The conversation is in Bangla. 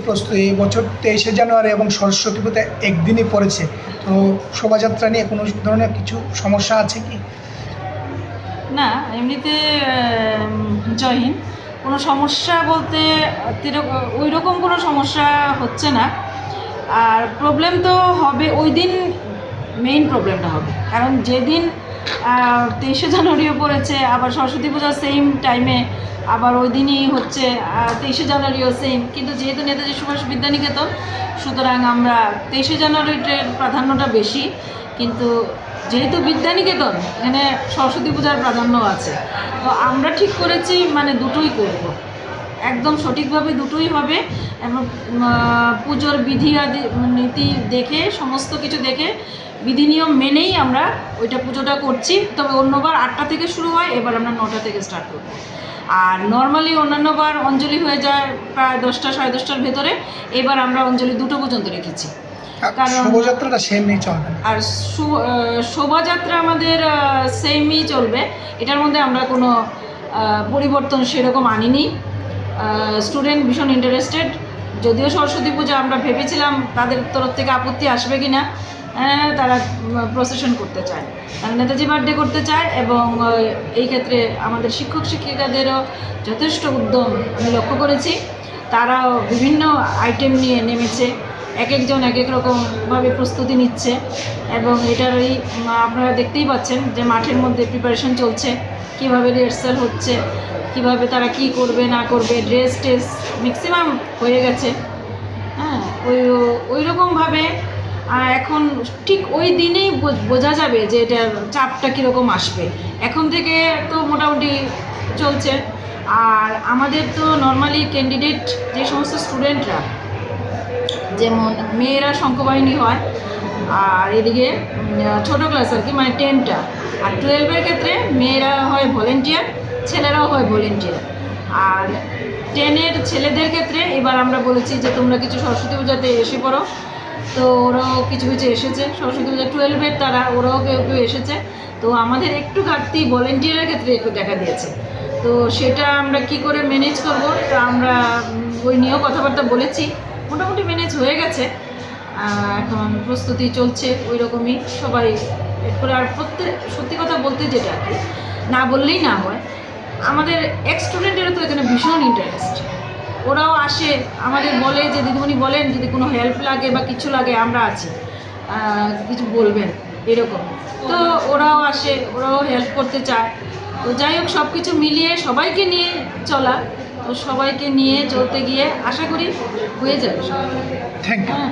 প্রস্তুতি এই বছর 23শে জানুয়ারি এবং সরস্বতী পুজো একদিনই পড়েছে, তো শোভাযাত্রা নিয়ে কোনো ধরনের কিছু সমস্যা আছে কি? না, এমনিতে জয় হিন্দ। কোনো সমস্যা বলতে ওই রকম কোনো সমস্যা হচ্ছে না। আর প্রবলেম তো হবে ওই দিন, মেইন প্রবলেমটা হবে কারণ যেদিন 23শে জানুয়ারিও পড়েছে, আবার সরস্বতী পূজা সেম টাইমে, আবার ওই দিনই হচ্ছে 23শে জানুয়ারিও সেম। কিন্তু যেহেতু নেতাজি সুভাষ বিদ্যানিকেতন, সুতরাং আমরা 23শে জানুয়ারিটার প্রাধান্যটা বেশি। কিন্তু যেহেতু বিদ্যানিকেতন, এখানে সরস্বতী পূজার প্রাধান্য আছে, তো আমরা ঠিক করেছি মানে দুটোই করব, একদম সঠিকভাবে দুটোই হবে। এবং পুজোর বিধি আদি নীতি দেখে, সমস্ত কিছু দেখে, বিধি নিয়ম মেনেই আমরা ওইটা পুজোটা করছি। তবে অন্যবার 8টা থেকে শুরু হয়, এবার আমরা 9টা থেকে স্টার্ট করব। আর নর্মালি অন্যান্যবার অঞ্জলি হয়ে যায় প্রায় 10টা সাড়ে 10টার ভেতরে, এবার আমরা অঞ্জলি 2টো পর্যন্ত রেখেছি। কারণ শোভাযাত্রাটা সেমই চলবে আর শোভাযাত্রা আমাদের সেমই চলবে, এটার মধ্যে আমরা কোনো পরিবর্তন সেরকম আনিনি। স্টুডেন্ট ভীষণ ইন্টারেস্টেড, যদিও সরস্বতী পূজা আমরা ভেবেছিলাম তাদের তরফ থেকে আপত্তি আসবে কি না। তারা প্রসেশন করতে চায়, তারা নেতাজি বার্থডে করতে চায়, এবং এই ক্ষেত্রে আমাদের শিক্ষক শিক্ষিকাদেরও যথেষ্ট উদ্যম আমি লক্ষ্য করেছি। তারাও বিভিন্ন আইটেম নিয়ে নেমেছে, এক একজন এক এক রকমভাবে প্রস্তুতি নিচ্ছে, এবং এটারই আপনারা দেখতেই পাচ্ছেন যে মাঠের মধ্যে প্রিপারেশন চলছে, কীভাবে রিহার্সাল হচ্ছে, কিভাবে তারা কি করবে না করবে, ড্রেস টেস ম্যাক্সিমাম হয়ে গেছে। হ্যাঁ, ওই রকমভাবে এখন ঠিক ওই দিনেই বোঝা যাবে যে এটার চাপটা কীরকম আসবে। এখন থেকে তো মোটামুটি চলছে। আর আমাদের তো নর্মালি ক্যান্ডিডেট যে সমস্ত স্টুডেন্টরা, যেমন মেয়েরা শঙ্খবাহিনী হয়, আর এদিকে ছোটো ক্লাস আর কি, মানে 10টা, আর 12-এর ক্ষেত্রে মেয়েরা হয় ভলেন্টিয়ার, ছেলেরাও হয় ভলেন্টিয়ার। আর 10-এর ছেলেদের ক্ষেত্রে এবার আমরা বলেছি যে তোমরা কিছু সরস্বতী পূজাতে এসে পড়ো, তো ওরাও কিছু কিছু এসেছে। সরস্বতী পূজা 12-এর তারা, ওরাও কেউ কেউ এসেছে। তো আমাদের একটু ঘাটতি ভলেন্টিয়ারের ক্ষেত্রে একটু দেখা দিয়েছে, তো সেটা আমরা কি করে ম্যানেজ করব, তো আমরা ওই নিয়েও কথাবার্তা বলেছি, মোটামুটি ম্যানেজ হয়ে গেছে। এখন প্রস্তুতি চলছে ওই রকমই সবাই এরপরে। আর সত্যি কথা বলতে যেটা আর কি, না বললেই না হয়, আমাদের এক্স স্টুডেন্টেরও তো এখানে ভীষণ ইন্টারেস্ট। ওরাও আসে, আমাদের বলে যে দিদিমণি বলেন যদি কোনো হেল্প লাগে বা কিছু লাগে আমরা আছি, কিছু বলবেন, এরকম। তো ওরাও আসে, ওরাও হেল্প করতে চায়। তো যাই হোক, সব কিছু মিলিয়ে সবাইকে নিয়ে চলা, তো সবাইকে নিয়ে চলতে গিয়ে আশা করি হয়ে যাবে। Thank you. হ্যাঁ।